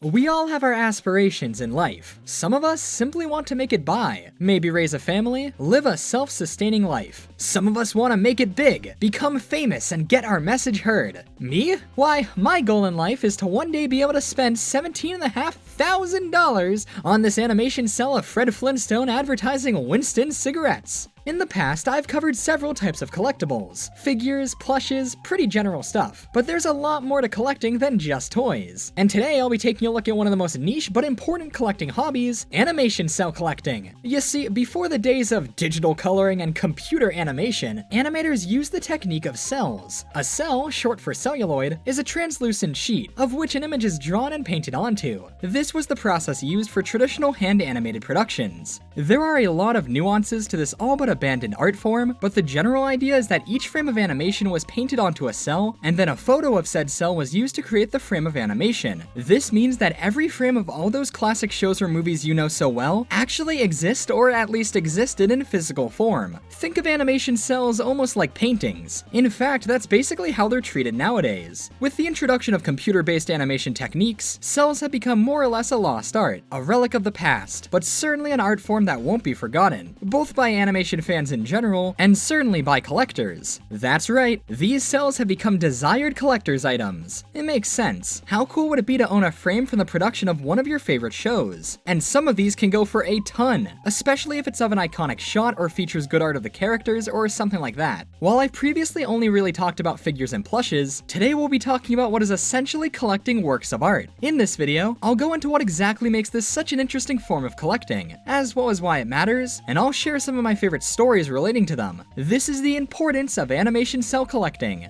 We all have our aspirations in life. Some of us simply want to make it by, maybe raise a family, live a self-sustaining life. Some of us want to make it big, become famous, and get our message heard. Me? Why, my goal in life is to one day be able to spend $17,500 on this animation cell of Fred Flintstone advertising Winston cigarettes. In the past, I've covered several types of collectibles. Figures, plushes, pretty general stuff. But there's a lot more to collecting than just toys. And today I'll be taking a look at one of the most niche but important collecting hobbies, animation cell collecting. You see, before the days of digital coloring and computer animation, animators used the technique of cels. A cell, short for celluloid, is a translucent sheet, of which an image is drawn and painted onto. This was the process used for traditional hand-animated productions. There are a lot of nuances to this all but abandoned art form, but the general idea is that each frame of animation was painted onto a cell, and then a photo of said cell was used to create the frame of animation. This means that every frame of all those classic shows or movies you know so well actually exist, or at least existed, in physical form. Think of animation cells almost like paintings. In fact, that's basically how they're treated nowadays. With the introduction of computer-based animation techniques, cells have become more or less a lost art, a relic of the past, but certainly an art form that won't be forgotten, both by animation fans in general, and certainly by collectors. That's right, these cells have become desired collector's items. It makes sense. How cool would it be to own a frame from the production of one of your favorite shows? And some of these can go for a ton, especially if it's of an iconic shot or features good art of the characters or something like that. While I've previously only really talked about figures and plushes, today we'll be talking about what is essentially collecting works of art. In this video, I'll go into what exactly makes this such an interesting form of collecting, as well as why it matters, and I'll share some of my favorite stories relating to them. This is the importance of animation cell collecting.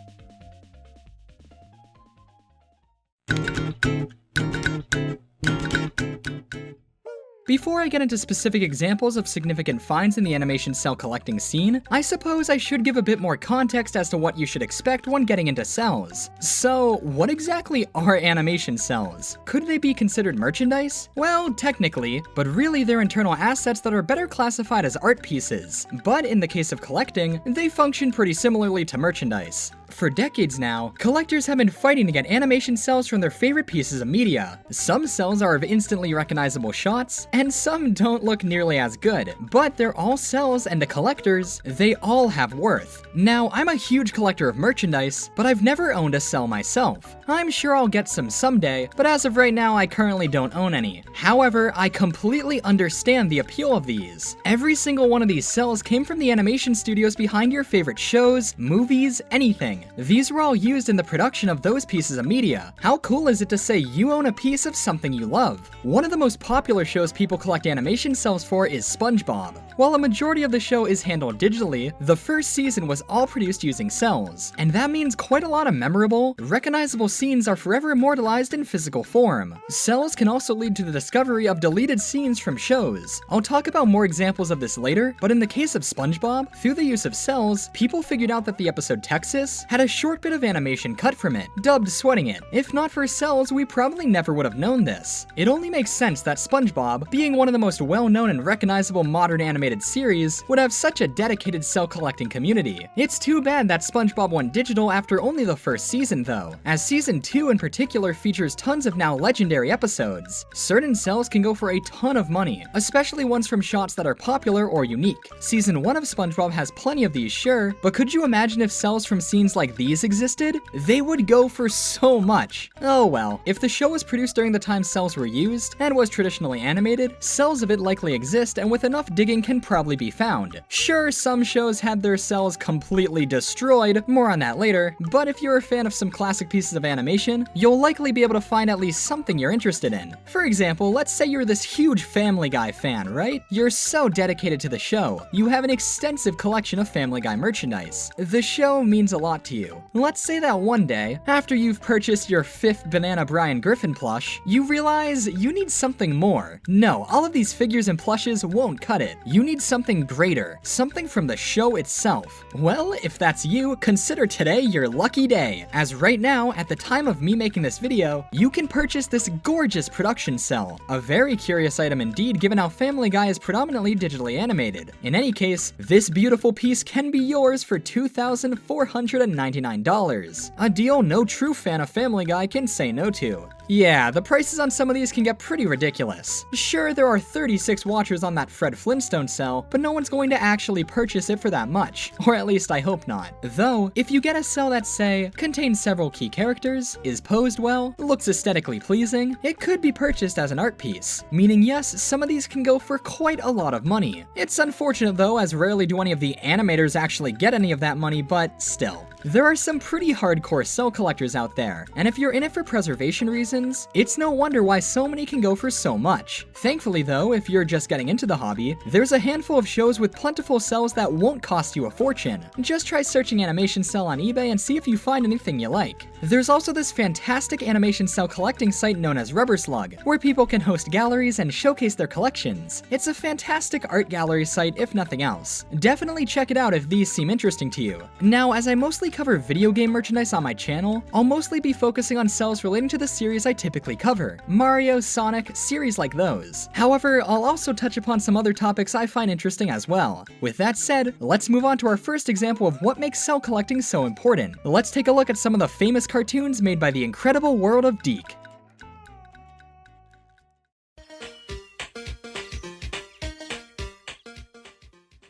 Before I get into specific examples of significant finds in the animation cell collecting scene, I suppose I should give a bit more context as to what you should expect when getting into cells. So, what exactly are animation cells? Could they be considered merchandise? Well, technically, but really they're internal assets that are better classified as art pieces. But in the case of collecting, they function pretty similarly to merchandise. For decades now, collectors have been fighting to get animation cells from their favorite pieces of media. Some cells are of instantly recognizable shots, and some don't look nearly as good, but they're all cells, and to collectors, they all have worth. Now, I'm a huge collector of merchandise, but I've never owned a cell myself. I'm sure I'll get some someday, but as of right now, I currently don't own any. However, I completely understand the appeal of these. Every single one of these cells came from the animation studios behind your favorite shows, movies, anything. These were all used in the production of those pieces of media. How cool is it to say you own a piece of something you love? One of the most popular shows people collect animation cells for is SpongeBob. While a majority of the show is handled digitally, the first season was all produced using cells, and that means quite a lot of memorable, recognizable scenes are forever immortalized in physical form. Cells can also lead to the discovery of deleted scenes from shows. I'll talk about more examples of this later, but in the case of SpongeBob, through the use of cells, people figured out that the episode Texas had a short bit of animation cut from it, dubbed Sweating It. If not for cells, we probably never would have known this. It only makes sense that SpongeBob, being one of the most well-known and recognizable modern animated series, would have such a dedicated cell collecting community. It's too bad that SpongeBob went digital after only the first season though, as season 2 in particular features tons of now legendary episodes. Certain cells can go for a ton of money, especially ones from shots that are popular or unique. Season 1 of SpongeBob has plenty of these, sure, but could you imagine if cells from scenes like these existed? They would go for so much. Oh well, if the show was produced during the time cells were used, and was traditionally animated, cells of it likely exist and with enough digging can probably be found. Sure, some shows had their cells completely destroyed, more on that later, but if you're a fan of some classic pieces of animation, you'll likely be able to find at least something you're interested in. For example, let's say you're this huge Family Guy fan, right? You're so dedicated to the show. You have an extensive collection of Family Guy merchandise. The show means a lot to you. Let's say that one day, after you've purchased your 5th Banana Brian Griffin plush, you realize you need something more. No, all of these figures and plushes won't cut it. You need something greater, something from the show itself. Well, if that's you, consider today your lucky day, as right now, at the time of me making this video, you can purchase this gorgeous production cell. A very curious item indeed, given how Family Guy is predominantly digitally animated. In any case, this beautiful piece can be yours for $2,499. A deal no true fan of Family Guy can say no to. Yeah, the prices on some of these can get pretty ridiculous. Sure, there are 36 watchers on that Fred Flintstone cell, but no one's going to actually purchase it for that much. Or at least I hope not. Though, if you get a cell that, say, contains several key characters, is posed well, looks aesthetically pleasing, it could be purchased as an art piece. Meaning yes, some of these can go for quite a lot of money. It's unfortunate though, as rarely do any of the animators actually get any of that money, but still. There are some pretty hardcore cell collectors out there, and if you're in it for preservation reasons, it's no wonder why so many can go for so much. Thankfully though, if you're just getting into the hobby, there's a handful of shows with plentiful cells that won't cost you a fortune. Just try searching animation cell on eBay and see if you find anything you like. There's also this fantastic animation cell collecting site known as Rubber Slug, where people can host galleries and showcase their collections. It's a fantastic art gallery site if nothing else. Definitely check it out if these seem interesting to you. Now, as I mostly cover video game merchandise on my channel, I'll mostly be focusing on cells relating to the series I typically cover. Mario, Sonic, series like those. However, I'll also touch upon some other topics I find interesting as well. With that said, let's move on to our first example of what makes cell collecting so important. Let's take a look at some of the famous cartoons made by the incredible world of Deke.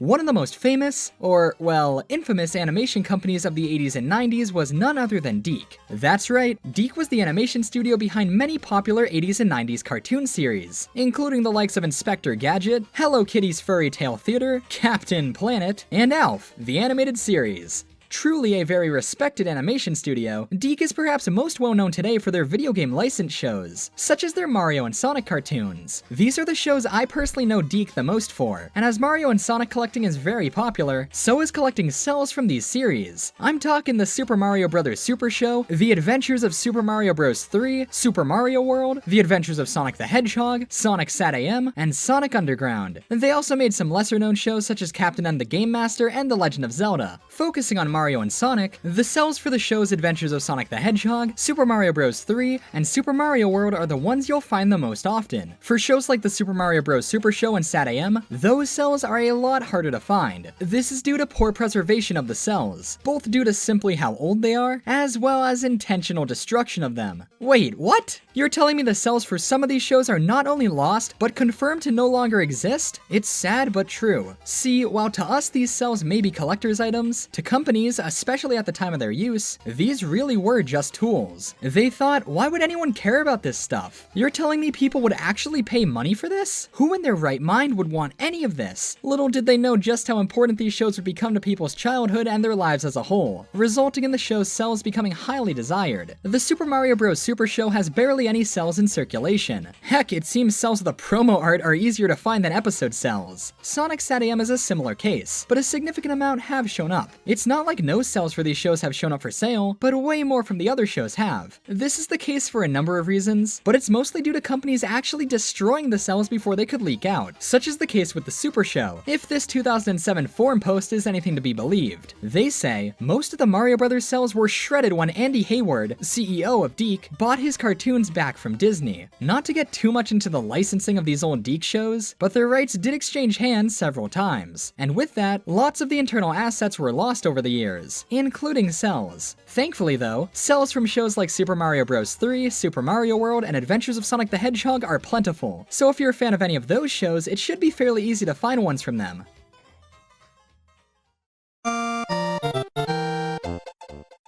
One of the most famous, or, well, infamous animation companies of the 80s and 90s was none other than Deke. That's right, Deke was the animation studio behind many popular 80s and 90s cartoon series, including the likes of Inspector Gadget, Hello Kitty's Fairy Tale Theater, Captain Planet, and Alf, the animated series. Truly a very respected animation studio, Deke is perhaps most well known today for their video game license shows, such as their Mario and Sonic cartoons. These are the shows I personally know Deke the most for, and as Mario and Sonic collecting is very popular, so is collecting cells from these series. I'm talking the Super Mario Bros. Super Show, The Adventures of Super Mario Bros. 3, Super Mario World, The Adventures of Sonic the Hedgehog, Sonic Sat AM, and Sonic Underground. They also made some lesser known shows such as Captain and the Game Master and The Legend of Zelda. Focusing on Mario and Sonic, the cells for the show's Adventures of Sonic the Hedgehog, Super Mario Bros. 3, and Super Mario World are the ones you'll find the most often. For shows like the Super Mario Bros. Super Show and Sat AM, those cells are a lot harder to find. This is due to poor preservation of the cells, both due to simply how old they are, as well as intentional destruction of them. Wait, what? You're telling me the cells for some of these shows are not only lost, but confirmed to no longer exist? It's sad but true. See, while to us these cells may be collector's items, to companies, especially at the time of their use, these really were just tools. They thought, why would anyone care about this stuff? You're telling me people would actually pay money for this? Who in their right mind would want any of this? Little did they know just how important these shows would become to people's childhood and their lives as a whole, resulting in the show's cells becoming highly desired. The Super Mario Bros. Super Show has barely any cells in circulation. Heck, it seems cells with the promo art are easier to find than episode cells. Sonic Sat AM is a similar case, but a significant amount have shown up. It's not like no cells for these shows have shown up for sale, but way more from the other shows have. This is the case for a number of reasons, but it's mostly due to companies actually destroying the cells before they could leak out, such as the case with the Super Show, if this 2007 forum post is anything to be believed. They say, most of the Mario Brothers cells were shredded when Andy Hayward, CEO of Deke, bought his cartoons back from Disney. Not to get too much into the licensing of these old Deke shows, but their rights did exchange hands several times, and with that, lots of the internal assets were lost over the years, including cells. Thankfully though, cells from shows like Super Mario Bros. 3, Super Mario World, and Adventures of Sonic the Hedgehog are plentiful, so if you're a fan of any of those shows, it should be fairly easy to find ones from them.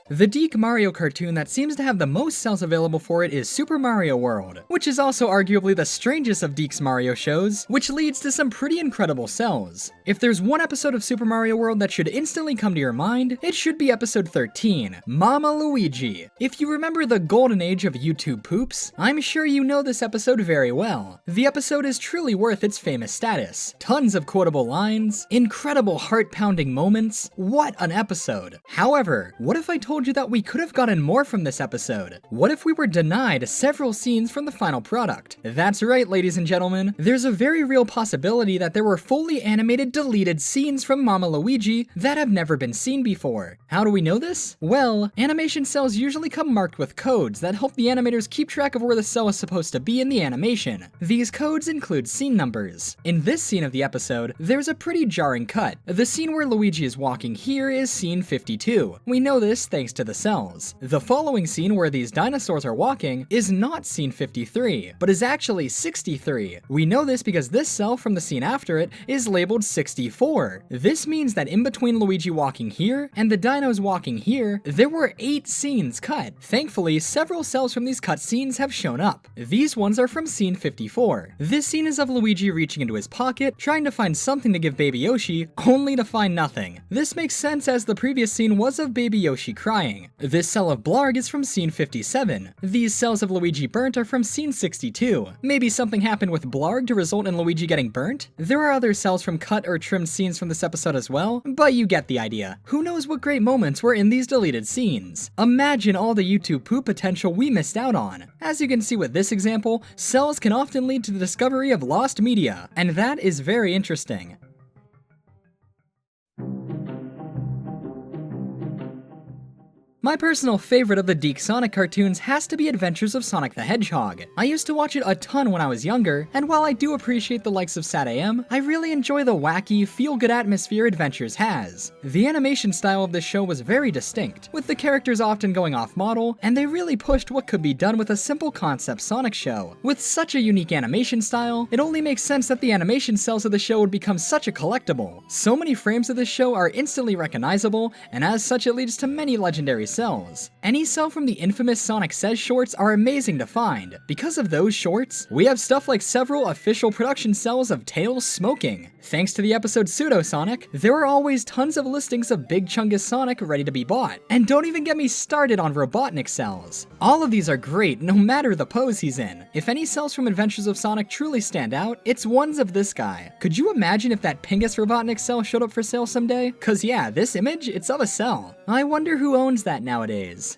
The Deke Mario cartoon that seems to have the most cells available for it is Super Mario World, which is also arguably the strangest of Deke's Mario shows, which leads to some pretty incredible cells. If there's one episode of Super Mario World that should instantly come to your mind, it should be episode 13, Mama Luigi. If you remember the golden age of YouTube poops, I'm sure you know this episode very well. The episode is truly worth its famous status. Tons of quotable lines, incredible heart-pounding moments. What an episode. However, what if I told you that we could have gotten more from this episode? What if we were denied several scenes from the final product? That's right, ladies and gentlemen, there's a very real possibility that there were fully animated deleted scenes from Mama Luigi that have never been seen before. How do we know this? Well, animation cells usually come marked with codes that help the animators keep track of where the cell is supposed to be in the animation. These codes include scene numbers. In this scene of the episode, there's a pretty jarring cut. The scene where Luigi is walking here is scene 52. We know this thanks thanks to the Cels. The following scene where these dinosaurs are walking is not scene 53, but is actually 63. We know this because this cell from the scene after it is labeled 64. This means that in between Luigi walking here and the dinos walking here, there were 8 scenes cut. Thankfully, several cells from these cut scenes have shown up. These ones are from scene 54. This scene is of Luigi reaching into his pocket, trying to find something to give Baby Yoshi, only to find nothing. This makes sense as the previous scene was of Baby Yoshi crying. This cell of Blarg is from scene 57. These cells of Luigi burnt are from scene 62. Maybe something happened with Blarg to result in Luigi getting burnt? There are other cells from cut or trimmed scenes from this episode as well, but you get the idea. Who knows what great moments were in these deleted scenes? Imagine all the YouTube poop potential we missed out on. As you can see with this example, cells can often lead to the discovery of lost media, and that is very interesting. My personal favorite of the Deke Sonic cartoons has to be Adventures of Sonic the Hedgehog. I used to watch it a ton when I was younger, and while I do appreciate the likes of Sad AM, I really enjoy the wacky, feel-good atmosphere Adventures has. The animation style of this show was very distinct, with the characters often going off-model, and they really pushed what could be done with a simple concept Sonic show. With such a unique animation style, it only makes sense that the animation cells of the show would become such a collectible. So many frames of this show are instantly recognizable, and as such it leads to many legendary cells. Any cell from the infamous Sonic Says shorts are amazing to find. Because of those shorts, we have stuff like several official production cells of Tails smoking. Thanks to the episode Pseudo Sonic, there are always tons of listings of Big Chungus Sonic ready to be bought. And don't even get me started on Robotnik cells. All of these are great no matter the pose he's in. If any cells from Adventures of Sonic truly stand out, it's ones of this guy. Could you imagine if that Pingus Robotnik cell showed up for sale someday? Cause yeah, this image, it's of a cell. I wonder who owns that nowadays.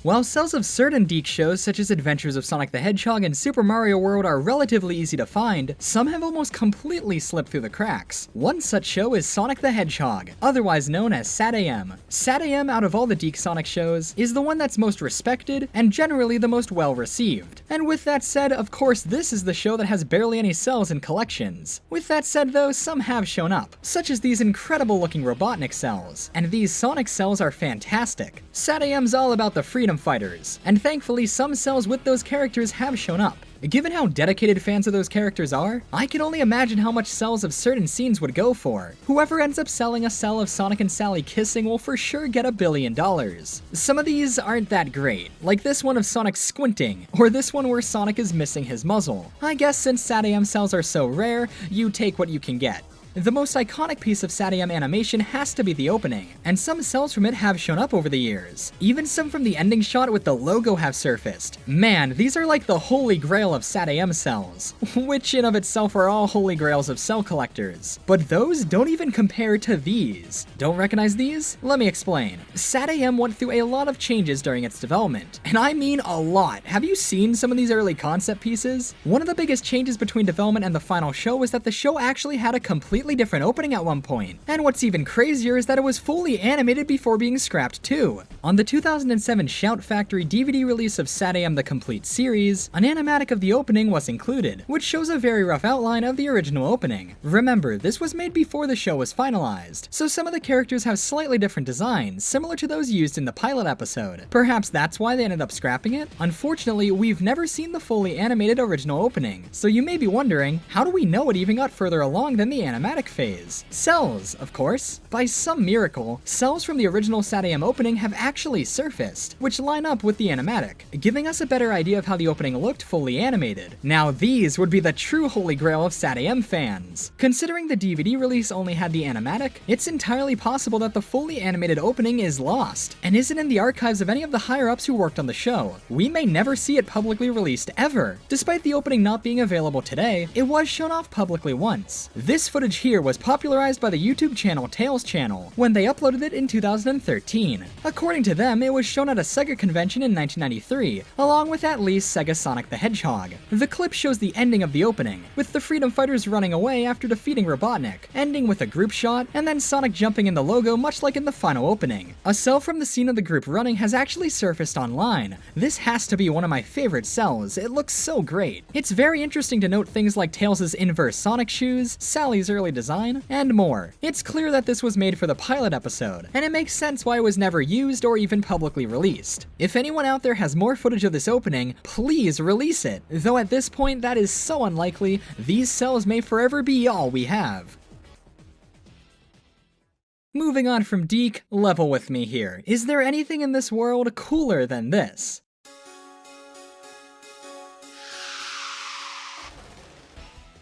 While cells of certain Deke shows such as Adventures of Sonic the Hedgehog and Super Mario World are relatively easy to find, some have almost completely slipped through the cracks. One such show is Sonic the Hedgehog, otherwise known as Sad AM. Sad AM, out of all the Deke Sonic shows, is the one that's most respected and generally the most well received. And with that said, of course this is the show that has barely any cells in collections. With that said though, some have shown up, such as these incredible looking Robotnik cells. And these Sonic cells are fantastic. Sad AM's all about the freedom fighters, and thankfully some cells with those characters have shown up. Given how dedicated fans of those characters are, I can only imagine how much cells of certain scenes would go for. Whoever ends up selling a cell of Sonic and Sally kissing will for sure get $1 billion. Some of these aren't that great, like this one of Sonic squinting, or this one where Sonic is missing his muzzle. I guess since Sad AM cells are so rare, you take what you can get. The most iconic piece of Sad AM animation has to be the opening, and some cells from it have shown up over the years. Even some from the ending shot with the logo have surfaced. Man, these are like the holy grail of Sad AM cells, which in of itself are all holy grails of cell collectors. But those don't even compare to these. Don't recognize these? Let me explain. Sad AM went through a lot of changes during its development, and I mean a lot. Have you seen some of these early concept pieces? One of the biggest changes between development and the final show was that the show actually had a completely different opening at one point. And what's even crazier is that it was fully animated before being scrapped too. On the 2007 Shout Factory DVD release of Sad AM The Complete Series, an animatic of the opening was included, which shows a very rough outline of the original opening. Remember, this was made before the show was finalized, so some of the characters have slightly different designs, similar to those used in the pilot episode. Perhaps that's why they ended up scrapping it? Unfortunately, we've never seen the fully animated original opening, so you may be wondering, how do we know it even got further along than the animatic phase? Cels, of course. By some miracle, cells from the original Sad AM opening have actually surfaced, which line up with the animatic, giving us a better idea of how the opening looked fully animated. Now these would be the true holy grail of Sad AM fans. Considering the DVD release only had the animatic, it's entirely possible that the fully animated opening is lost, and isn't in the archives of any of the higher-ups who worked on the show. We may never see it publicly released ever. Despite the opening not being available today, it was shown off publicly once. This footage here was popularized by the YouTube channel Tails Channel when they uploaded it in 2013. According to them, it was shown at a Sega convention in 1993, along with at least Sega Sonic the Hedgehog. The clip shows the ending of the opening, with the freedom fighters running away after defeating Robotnik, ending with a group shot, and then Sonic jumping in the logo much like in the final opening. A cell from the scene of the group running has actually surfaced online. This has to be one of my favorite cells, it looks so great. It's very interesting to note things like Tails' inverse Sonic shoes, Sally's early silly design, and more. It's clear that this was made for the pilot episode, and it makes sense why it was never used or even publicly released. If anyone out there has more footage of this opening, please release it. Though at this point that is so unlikely, these Cels may forever be all we have. Moving on from Deke, level with me here. Is there anything in this world cooler than this?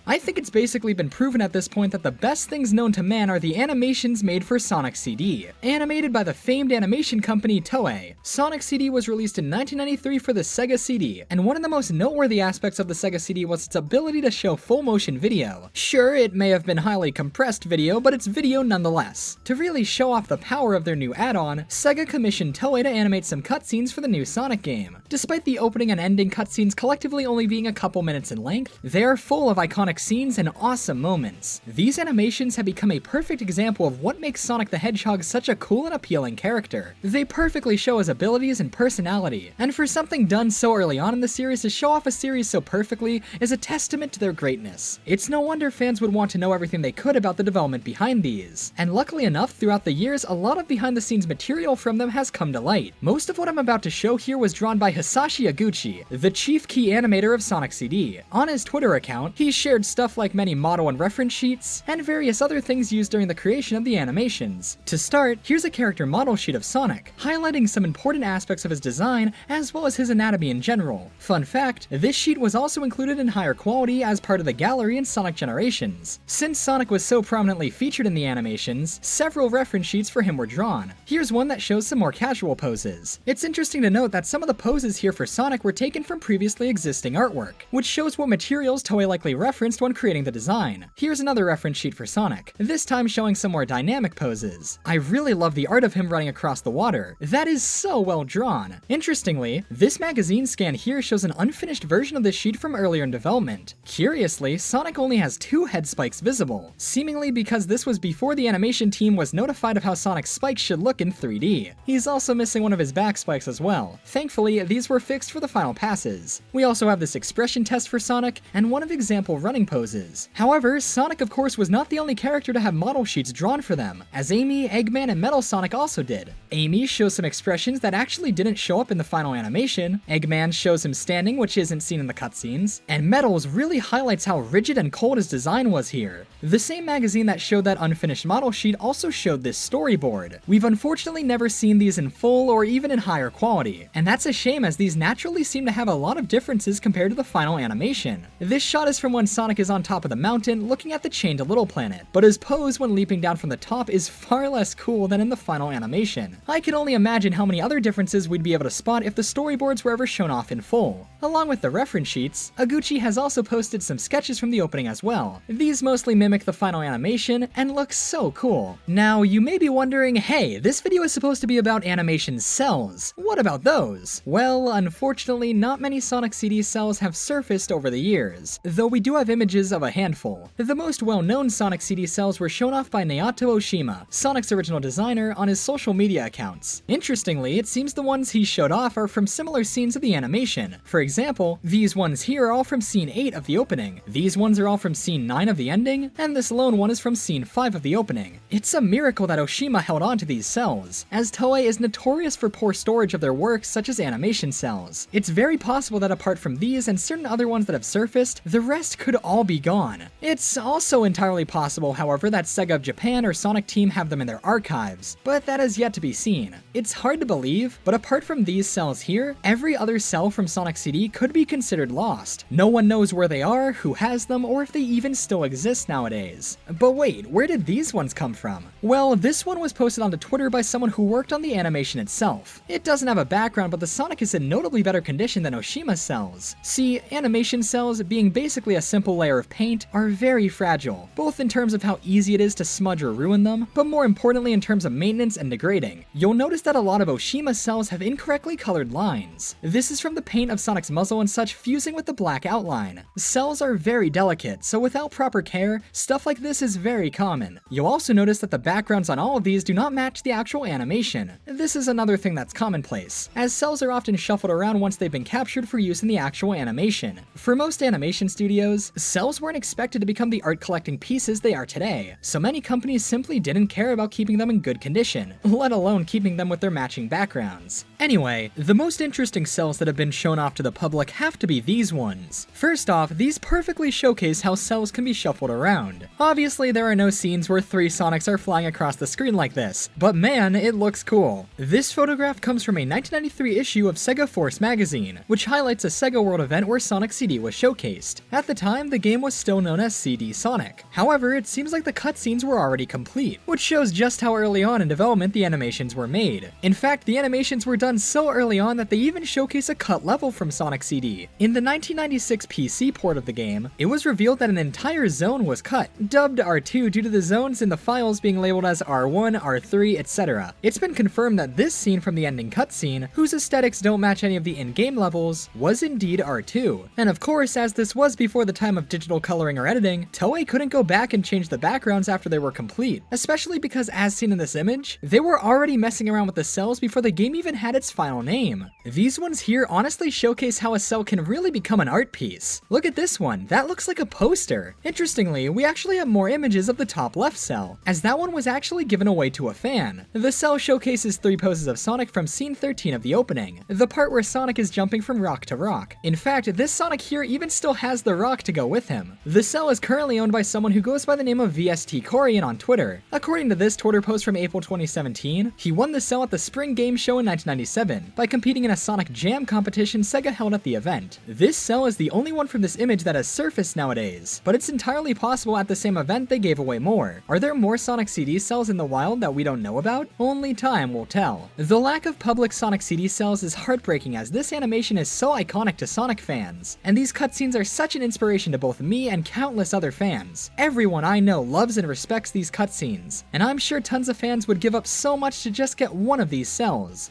I think it's basically been proven at this point that the best things known to man are the animations made for Sonic CD. Animated by the famed animation company Toei, Sonic CD was released in 1993 for the Sega CD, and one of the most noteworthy aspects of the Sega CD was its ability to show full motion video. Sure, it may have been highly compressed video, but it's video nonetheless. To really show off the power of their new add-on, Sega commissioned Toei to animate some cutscenes for the new Sonic game. Despite the opening and ending cutscenes collectively only being a couple minutes in length, they are full of iconic scenes and awesome moments. These animations have become a perfect example of what makes Sonic the Hedgehog such a cool and appealing character. They perfectly show his abilities and personality, and for something done so early on in the series to show off a series so perfectly is a testament to their greatness. It's no wonder fans would want to know everything they could about the development behind these, and luckily enough, throughout the years, a lot of behind the scenes material from them has come to light. Most of what I'm about to show here was drawn by Hisashi Yaguchi, the chief key animator of Sonic CD. On his Twitter account, he shared stuff like many model and reference sheets, and various other things used during the creation of the animations. To start, here's a character model sheet of Sonic, highlighting some important aspects of his design as well as his anatomy in general. Fun fact, this sheet was also included in higher quality as part of the gallery in Sonic Generations. Since Sonic was so prominently featured in the animations, several reference sheets for him were drawn. Here's one that shows some more casual poses. It's interesting to note that some of the poses here for Sonic were taken from previously existing artwork, which shows what materials Toei likely referenced when creating the design. Here's another reference sheet for Sonic, this time showing some more dynamic poses. I really love the art of him running across the water. That is so well drawn. Interestingly, this magazine scan here shows an unfinished version of this sheet from earlier in development. Curiously, Sonic only has 2 head spikes visible, seemingly because this was before the animation team was notified of how Sonic's spikes should look in 3D. He's also missing one of his back spikes as well. Thankfully, these were fixed for the final passes. We also have this expression test for Sonic, and one of example running poses. However, Sonic of course was not the only character to have model sheets drawn for them, as Amy, Eggman, and Metal Sonic also did. Amy shows some expressions that actually didn't show up in the final animation, Eggman shows him standing, which isn't seen in the cutscenes, and Metals really highlights how rigid and cold his design was here. The same magazine that showed that unfinished model sheet also showed this storyboard. We've unfortunately never seen these in full or even in higher quality, and that's a shame as these naturally seem to have a lot of differences compared to the final animation. This shot is from when Sonic is on top of the mountain looking at the chained little planet, but his pose when leaping down from the top is far less cool than in the final animation. I can only imagine how many other differences we'd be able to spot if the storyboards were ever shown off in full. Along with the reference sheets, Yaguchi has also posted some sketches from the opening as well. These mostly mimic the final animation and look so cool. Now, you may be wondering, hey, this video is supposed to be about animation Cels. What about those? Well, unfortunately, not many Sonic CD Cels have surfaced over the years, though we do have images of a handful. The most well-known Sonic CD Cels were shown off by Naoto Oshima, Sonic's original designer, on his social media accounts. Interestingly, it seems the ones he showed off are from similar scenes of the animation. For example, these ones here are all from scene 8 of the opening, these ones are all from scene 9 of the ending, and this lone one is from scene 5 of the opening. It's a miracle that Oshima held on to these Cels, as Toei is notorious for poor storage of their works such as animation Cels. It's very possible that apart from these and certain other ones that have surfaced, the rest could all be gone. It's also entirely possible, however, that Sega of Japan or Sonic Team have them in their archives, but that is yet to be seen. It's hard to believe, but apart from these Cels here, every other Cel from Sonic CD could be considered lost. No one knows where they are, who has them, or if they even still exist nowadays. But wait, where did these ones come from? Well, this one was posted onto Twitter by someone who worked on the animation itself. It doesn't have a background, but the Sonic is in notably better condition than Oshima's Cels. See, animation Cels, being basically a simple layer of paint, are very fragile, both in terms of how easy it is to smudge or ruin them, but more importantly in terms of maintenance and degrading. You'll notice that a lot of Oshima's Cels have incorrectly colored lines. This is from the paint of Sonic's muzzle and such fusing with the black outline. Cels are very delicate, so without proper care, Stuff like this is very common. You'll also notice that the backgrounds on all of these do not match the actual animation. This is another thing that's commonplace, as cells are often shuffled around once they've been captured for use in the actual animation. For most animation studios, cells weren't expected to become the art collecting pieces they are today, so many companies simply didn't care about keeping them in good condition, let alone keeping them with their matching backgrounds. Anyway, the most interesting cells that have been shown off to the public have to be these ones. First off, these perfectly showcase how cells can be shuffled around. Obviously, there are no scenes where 3 Sonics are flying across the screen like this, but man, it looks cool. This photograph comes from a 1993 issue of Sega Force magazine, which highlights a Sega World event where Sonic CD was showcased. At the time, the game was still known as CD Sonic. However, it seems like the cutscenes were already complete, which shows just how early on in development the animations were made. In fact, the animations were done so early on that they even showcase a cut level from Sonic CD. In the 1996 PC port of the game, it was revealed that an entire zone was cut, dubbed R2 due to the zones in the files being labeled as R1, R3, etc. It's been confirmed that this scene from the ending cutscene, whose aesthetics don't match any of the in-game levels, was indeed R2. And of course, as this was before the time of digital coloring or editing, Toei couldn't go back and change the backgrounds after they were complete, especially because as seen in this image, they were already messing around with the cells before the game even had its final name. These ones here honestly showcase how a cell can really become an art piece. Look at this one, that looks like a poster. Interestingly, we actually have more images of the top left cell, as that one was actually given away to a fan. The cell showcases 3 poses of Sonic from scene 13 of the opening, the part where Sonic is jumping from rock to rock. In fact, this Sonic here even still has the rock to go with him. The cell is currently owned by someone who goes by the name of VST Korean on Twitter. According to this Twitter post from April 2017, he won the cell at the Spring Game Show in 1997 by competing in a Sonic Jam competition Sega held at the event. This cell is the only one from this image that has surfaced nowadays, but it's entirely possible at the same event they gave away more. Are there more Sonic CD cells in the wild that we don't know about? Only time will tell. The lack of public Sonic CD cells is heartbreaking, as this animation is so iconic to Sonic fans, and these cutscenes are such an inspiration to both me and countless other fans. Everyone I know loves and respects these cutscenes, and I'm sure tons of fans would give up so much to just get one of these cells.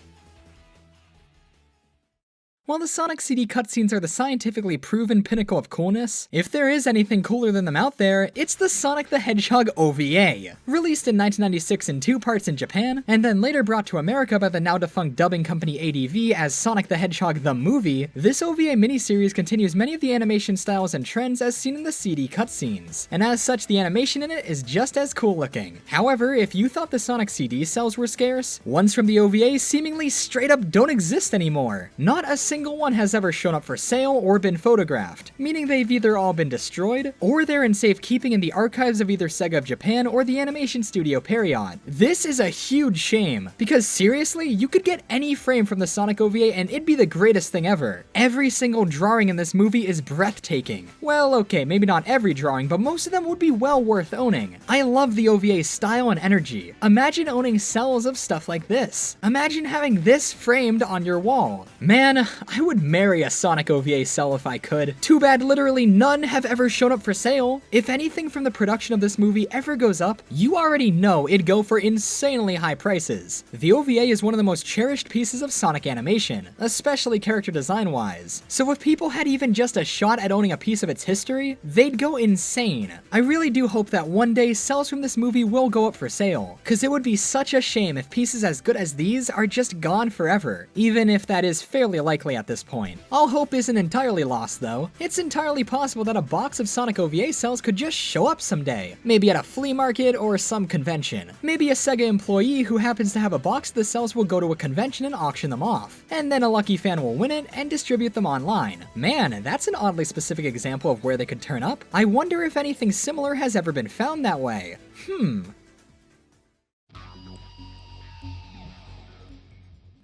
While the Sonic CD cutscenes are the scientifically proven pinnacle of coolness, if there is anything cooler than them out there, it's the Sonic the Hedgehog OVA. Released in 1996 in 2 parts in Japan, and then later brought to America by the now defunct dubbing company ADV as Sonic the Hedgehog the Movie, this OVA miniseries continues many of the animation styles and trends as seen in the CD cutscenes, and as such the animation in it is just as cool looking. However, if you thought the Sonic CD cells were scarce, ones from the OVA seemingly straight up don't exist anymore. Not a single one has ever shown up for sale or been photographed, meaning they've either all been destroyed, or they're in safekeeping in the archives of either Sega of Japan or the animation studio Period. This is a huge shame, because seriously, you could get any frame from the Sonic OVA and it'd be the greatest thing ever. Every single drawing in this movie is breathtaking. Well, okay, maybe not every drawing, but most of them would be well worth owning. I love the OVA's style and energy. Imagine owning cells of stuff like this. Imagine having this framed on your wall. Man, I would marry a Sonic OVA cell if I could. Too bad literally none have ever shown up for sale. If anything from the production of this movie ever goes up, you already know it'd go for insanely high prices. The OVA is one of the most cherished pieces of Sonic animation, especially character design wise. So if people had even just a shot at owning a piece of its history, they'd go insane. I really do hope that one day cells from this movie will go up for sale, cause it would be such a shame if pieces as good as these are just gone forever, even if that is fairly likely at this point. All hope isn't entirely lost though. It's entirely possible that a box of Sonic OVA cells could just show up someday, maybe at a flea market or some convention. Maybe a Sega employee who happens to have a box of the cells will go to a convention and auction them off, and then a lucky fan will win it and distribute them online. Man, that's an oddly specific example of where they could turn up. I wonder if anything similar has ever been found that way.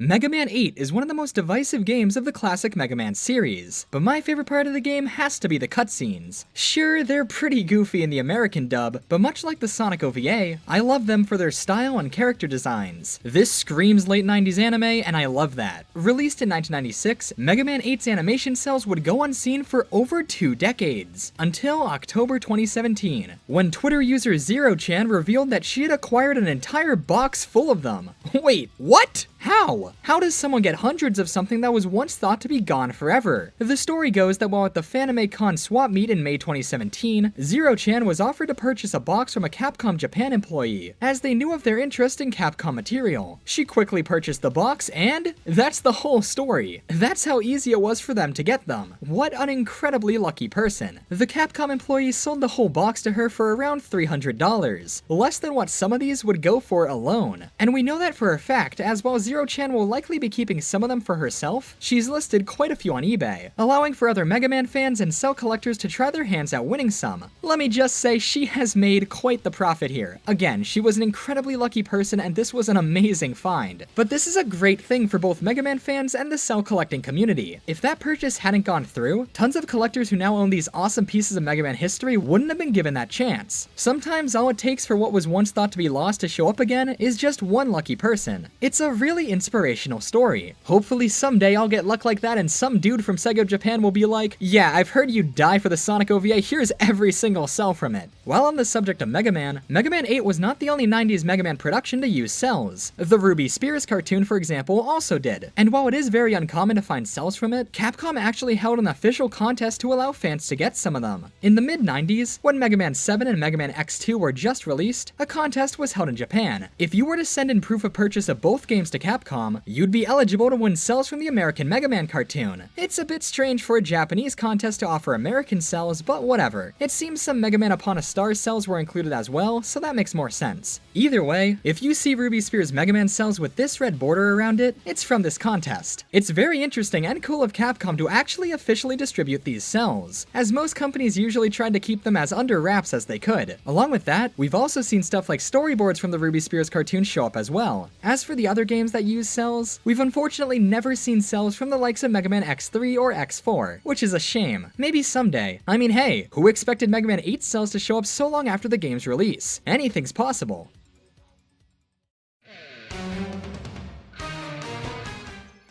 Mega Man 8 is one of the most divisive games of the classic Mega Man series, but my favorite part of the game has to be the cutscenes. Sure, they're pretty goofy in the American dub, but much like the Sonic OVA, I love them for their style and character designs. This screams late 90s anime, and I love that. Released in 1996, Mega Man 8's animation cells would go unseen for over 2 decades, until October 2017, when Twitter user Zero-chan revealed that she had acquired an entire box full of them. Wait, what? How? How does someone get hundreds of something that was once thought to be gone forever? The story goes that while at the FanimeCon swap meet in May 2017, Zero-chan was offered to purchase a box from a Capcom Japan employee, as they knew of their interest in Capcom material. She quickly purchased the box and that's the whole story. That's how easy it was for them to get them. What an incredibly lucky person. The Capcom employee sold the whole box to her for around $300, less than what some of these would go for alone. And we know that for a fact, as while Zero-chan will likely be keeping some of them for herself, she's listed quite a few on eBay, allowing for other Mega Man fans and Cell collectors to try their hands at winning some. Let me just say she has made quite the profit here. Again, she was an incredibly lucky person and this was an amazing find. But this is a great thing for both Mega Man fans and the Cell collecting community. If that purchase hadn't gone through, tons of collectors who now own these awesome pieces of Mega Man history wouldn't have been given that chance. Sometimes all it takes for what was once thought to be lost to show up again is just one lucky person. It's a really inspirational story. Hopefully someday I'll get luck like that and some dude from Sega Japan will be like, yeah, I've heard you die for the Sonic OVA, here's every single cell from it. While on the subject of Mega Man 8 was not the only 90s Mega Man production to use cells. The Ruby Spears cartoon, for example, also did. And while it is very uncommon to find cells from it, Capcom actually held an official contest to allow fans to get some of them. In the mid-90s, when Mega Man 7 and Mega Man X2 were just released, a contest was held in Japan. If you were to send in proof of purchase of both games to Capcom, you'd be eligible to win cells from the American Mega Man cartoon. It's a bit strange for a Japanese contest to offer American cells, but whatever. It seems some Mega Man Upon a Star cells were included as well, so that makes more sense. Either way, if you see Ruby Spears Mega Man cells with this red border around it, it's from this contest. It's very interesting and cool of Capcom to actually officially distribute these cells, as most companies usually tried to keep them as under wraps as they could. Along with that, we've also seen stuff like storyboards from the Ruby Spears cartoon show up as well. As for the other games that use cells, we've unfortunately never seen cells from the likes of Mega Man X3 or X4, which is a shame. Maybe someday. I mean, hey, who expected Mega Man 8 cells to show up so long after the game's release? Anything's possible.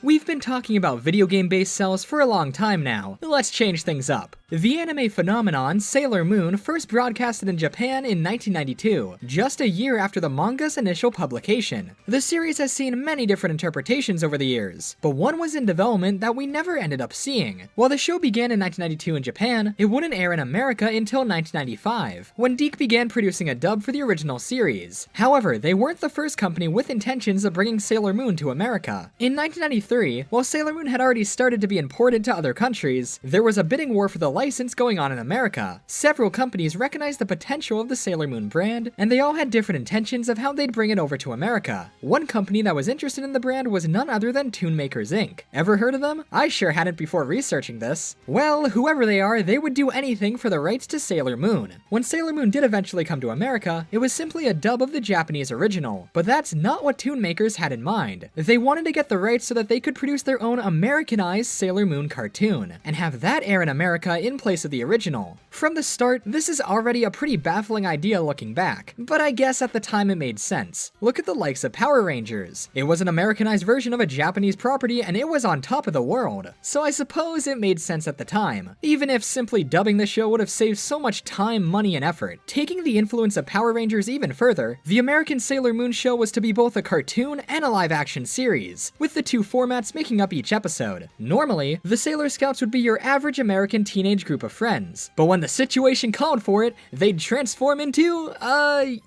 We've been talking about video game-based cells for a long time now. Let's change things up. The anime phenomenon Sailor Moon first broadcasted in Japan in 1992, just a year after the manga's initial publication. The series has seen many different interpretations over the years, but one was in development that we never ended up seeing. While the show began in 1992 in Japan, it wouldn't air in America until 1995, when DiC began producing a dub for the original series. However, they weren't the first company with intentions of bringing Sailor Moon to America. In 1993, while Sailor Moon had already started to be imported to other countries, there was a bidding war for the license going on in America. Several companies recognized the potential of the Sailor Moon brand, and they all had different intentions of how they'd bring it over to America. One company that was interested in the brand was none other than Toon Makers Inc. Ever heard of them? I sure hadn't before researching this. Well, whoever they are, they would do anything for the rights to Sailor Moon. When Sailor Moon did eventually come to America, it was simply a dub of the Japanese original, but that's not what Toon Makers had in mind. They wanted to get the rights so that they could produce their own Americanized Sailor Moon cartoon, and have that air in America in place of the original. From the start, this is already a pretty baffling idea looking back, but I guess at the time it made sense. Look at the likes of Power Rangers. It was an Americanized version of a Japanese property and it was on top of the world, so I suppose it made sense at the time, even if simply dubbing the show would have saved so much time, money, and effort. Taking the influence of Power Rangers even further, the American Sailor Moon show was to be both a cartoon and a live-action series, with the two formats making up each episode. Normally, the Sailor Scouts would be your average American teenage group of friends, but when the situation called for it, they'd transform into,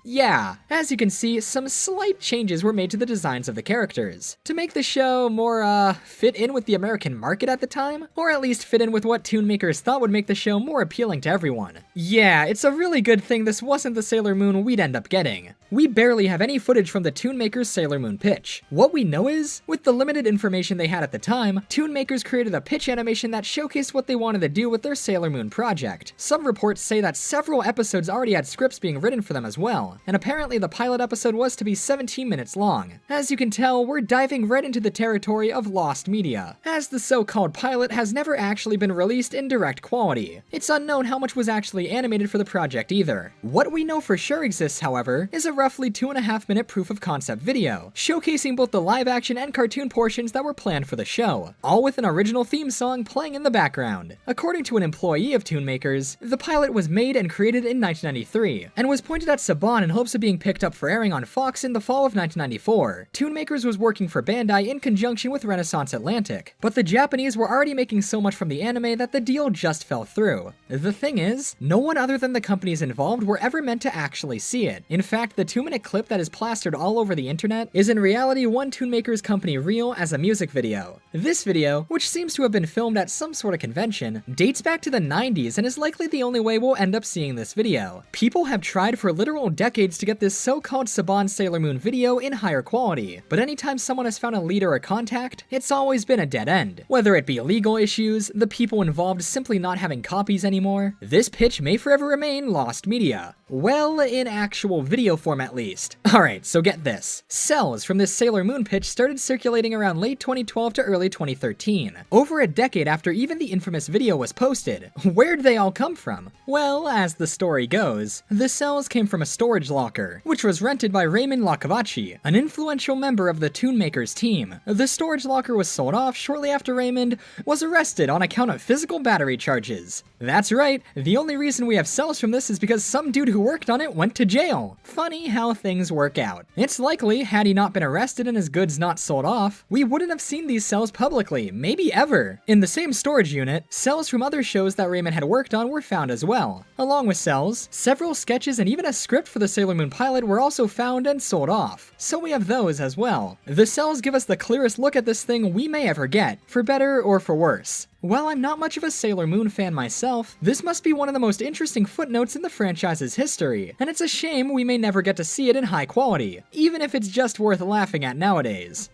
yeah. As you can see, some slight changes were made to the designs of the characters, to make the show more, fit in with the American market at the time, or at least fit in with what Toon Makers thought would make the show more appealing to everyone. Yeah, it's a really good thing this wasn't the Sailor Moon we'd end up getting. We barely have any footage from the Toon Makers Sailor Moon pitch. What we know is, with the limited information they had at the time, Toon Makers created a pitch animation that showcased what they wanted to do with their Sailor Moon project. Some reports say that several episodes already had scripts being written for them as well, and apparently the pilot episode was to be 17 minutes long. As you can tell, we're diving right into the territory of lost media, as the so-called pilot has never actually been released in direct quality. It's unknown how much was actually animated for the project either. What we know for sure exists, however, is a roughly 2.5-minute proof of concept video, showcasing both the live action and cartoon portions that were planned for the show, all with an original theme song playing in the background. According to an employee of Toon Makers, the pilot was made and created in 1993, and was pointed at Saban in hopes of being picked up for airing on Fox in the fall of 1994. Toon Makers was working for Bandai in conjunction with Renaissance Atlantic, but the Japanese were already making so much from the anime that the deal just fell through. The thing is, no one other than the companies involved were ever meant to actually see it. In fact, the 2-minute clip that is plastered all over the internet is in reality one Toon Makers company reel as a music video. This video, which seems to have been filmed at some sort of convention, dates back to the 90s and is likely the only way we'll end up seeing this video. People have tried for literal decades to get this so-called Saban Sailor Moon video in higher quality, but anytime someone has found a lead or a contact, it's always been a dead end. Whether it be legal issues, the people involved simply not having copies anymore, this pitch may forever remain lost media. Well, in actual video form at least. Alright, so get this. Cels from this Sailor Moon pitch started circulating around late 2012 to early 2013, over a decade after even the infamous video was posted. Where'd they all come from? Well, as the story goes, the Cels came from a storage locker, which was rented by Raymond Lacavaci, an influential member of the Toon Makers team. The storage locker was sold off shortly after Raymond was arrested on account of physical battery charges. That's right, the only reason we have Cels from this is because some dude who worked on it went to jail. Funny how things work out. It's likely, had he not been arrested and his goods not sold off, we wouldn't have seen these Cels publicly, maybe ever. In the same storage unit, Cels from other shows that Raymond had worked on were found as well. Along with Cels, several sketches and even a script for the Sailor Moon pilot were also found and sold off, so we have those as well. The Cels give us the clearest look at this thing we may ever get, for better or for worse. While I'm not much of a Sailor Moon fan myself, this must be one of the most interesting footnotes in the franchise's history, and it's a shame we may never get to see it in high quality, even if it's just worth laughing at nowadays.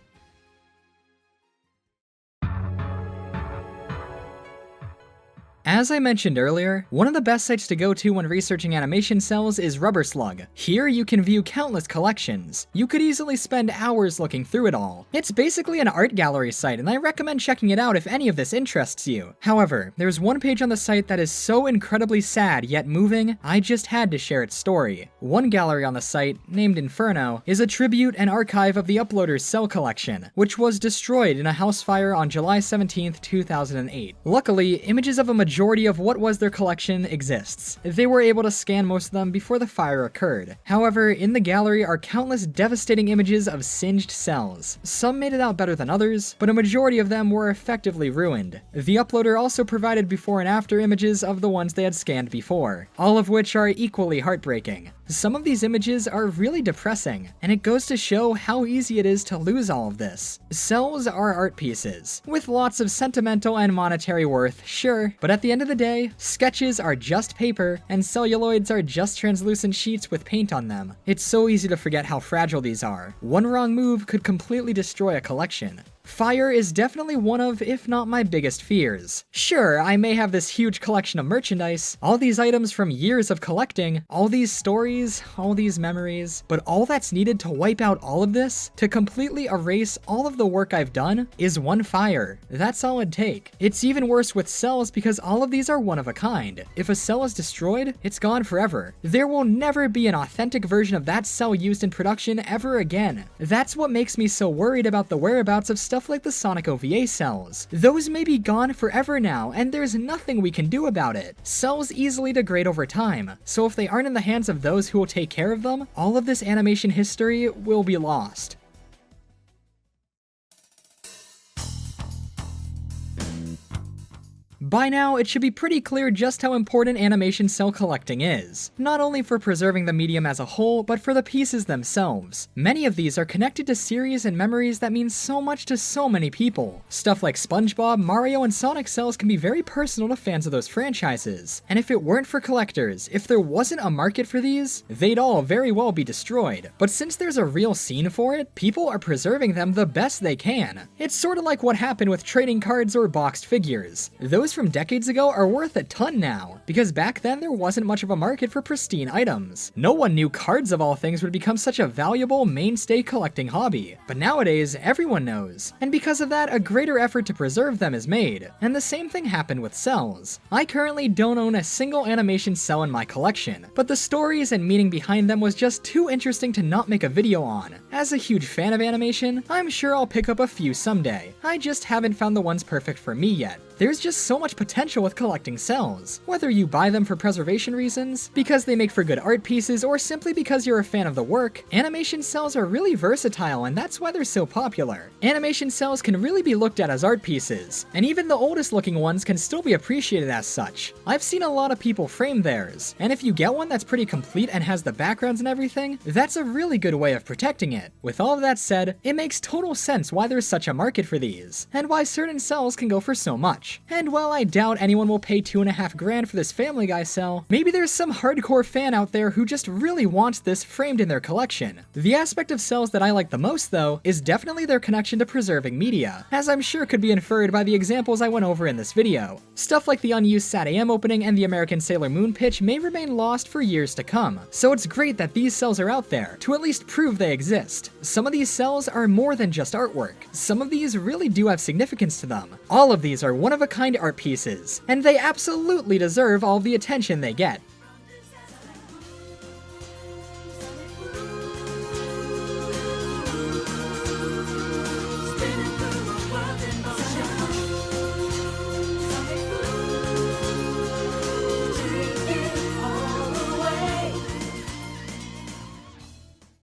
As I mentioned earlier, one of the best sites to go to when researching animation Cels is Rubber Slug. Here you can view countless collections. You could easily spend hours looking through it all. It's basically an art gallery site, and I recommend checking it out if any of this interests you. However, there's one page on the site that is so incredibly sad yet moving, I just had to share its story. One gallery on the site, named Inferno, is a tribute and archive of the uploader's Cell collection, which was destroyed in a house fire on July 17th, 2008. Luckily, images of a majority of what was their collection exists. They were able to scan most of them before the fire occurred. However, in the gallery are countless devastating images of singed Cels. Some made it out better than others, but a majority of them were effectively ruined. The uploader also provided before and after images of the ones they had scanned before, all of which are equally heartbreaking. Some of these images are really depressing, and it goes to show how easy it is to lose all of this. Cels are art pieces, with lots of sentimental and monetary worth, sure, but at the end of the day, sketches are just paper, and celluloids are just translucent sheets with paint on them. It's so easy to forget how fragile these are. One wrong move could completely destroy a collection. Fire is definitely one of, if not my biggest fears. Sure, I may have this huge collection of merchandise, all these items from years of collecting, all these stories, all these memories, but all that's needed to wipe out all of this, to completely erase all of the work I've done, is one fire. That's all it'd take. It's even worse with Cels because all of these are one of a kind. If a Cel is destroyed, it's gone forever. There will never be an authentic version of that Cel used in production ever again. That's what makes me so worried about the whereabouts of stuff like the Sonic OVA Cels. Those may be gone forever now, and there's nothing we can do about it. Cels easily degrade over time, so if they aren't in the hands of those who will take care of them, all of this animation history will be lost. By now, it should be pretty clear just how important animation cell collecting is, not only for preserving the medium as a whole, but for the pieces themselves. Many of these are connected to series and memories that mean so much to so many people. Stuff like SpongeBob, Mario, and Sonic Cels can be very personal to fans of those franchises, and if it weren't for collectors, if there wasn't a market for these, they'd all very well be destroyed. But since there's a real scene for it, people are preserving them the best they can. It's sort of like what happened with trading cards or boxed figures. Those from decades ago are worth a ton now, because back then there wasn't much of a market for pristine items. No one knew cards of all things would become such a valuable, mainstay collecting hobby, but nowadays everyone knows, and because of that a greater effort to preserve them is made. And the same thing happened with Cels. I currently don't own a single animation cell in my collection, but the stories and meaning behind them was just too interesting to not make a video on. As a huge fan of animation, I'm sure I'll pick up a few someday. I just haven't found the ones perfect for me yet. There's just so much potential with collecting Cels. Whether you buy them for preservation reasons, because they make for good art pieces, or simply because you're a fan of the work, animation Cels are really versatile and that's why they're so popular. Animation Cels can really be looked at as art pieces, and even the oldest looking ones can still be appreciated as such. I've seen a lot of people frame theirs, and if you get one that's pretty complete and has the backgrounds and everything, that's a really good way of protecting it. With all of that said, it makes total sense why there's such a market for these, and why certain Cels can go for so much. And while I doubt anyone will pay $2.5 grand for this Family Guy cell, maybe there's some hardcore fan out there who just really wants this framed in their collection. The aspect of Cels that I like the most though, is definitely their connection to preserving media, as I'm sure could be inferred by the examples I went over in this video. Stuff like the unused SatAM opening and the American Sailor Moon pitch may remain lost for years to come, so it's great that these Cels are out there, to at least prove they exist. Some of these Cels are more than just artwork. Some of these really do have significance to them. All of these are one-of-a-kind art pieces, and they absolutely deserve all the attention they get.